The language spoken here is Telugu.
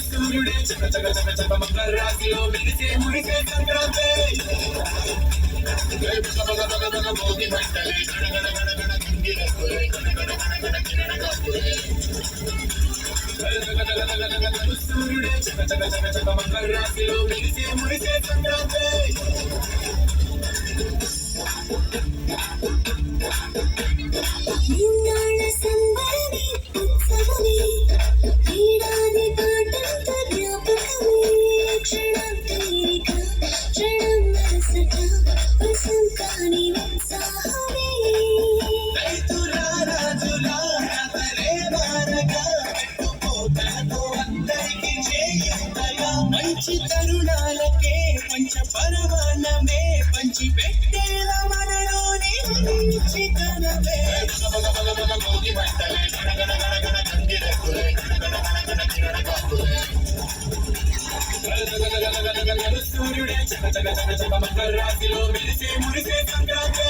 సూర్యుడే చక చక చక చక మకర రాశిలో మెరిసే మురిసే సంక్రాంతి భోగి మంటలే గణగణ గణగణ గింగిరకులే గణగణ గణగణ కిరణ కప్పులే సూర్యుడే చక చక చక చక మకర రాశిలో మెరిసే మురిసే సంక్రాంతి మంచి తరుణాలకే పంచ పరమాన్నమే పంచి పెట్టేల మనలోనే మంచితనమే భోగి మంటలే గణగణ గణగణ గింగిరకులే గణగణ గణగణ కిరణ కప్పులే సూర్యుడే చక చక చక చక మకర రాశిలో మెరిసే మురిసే సంక్రాంతి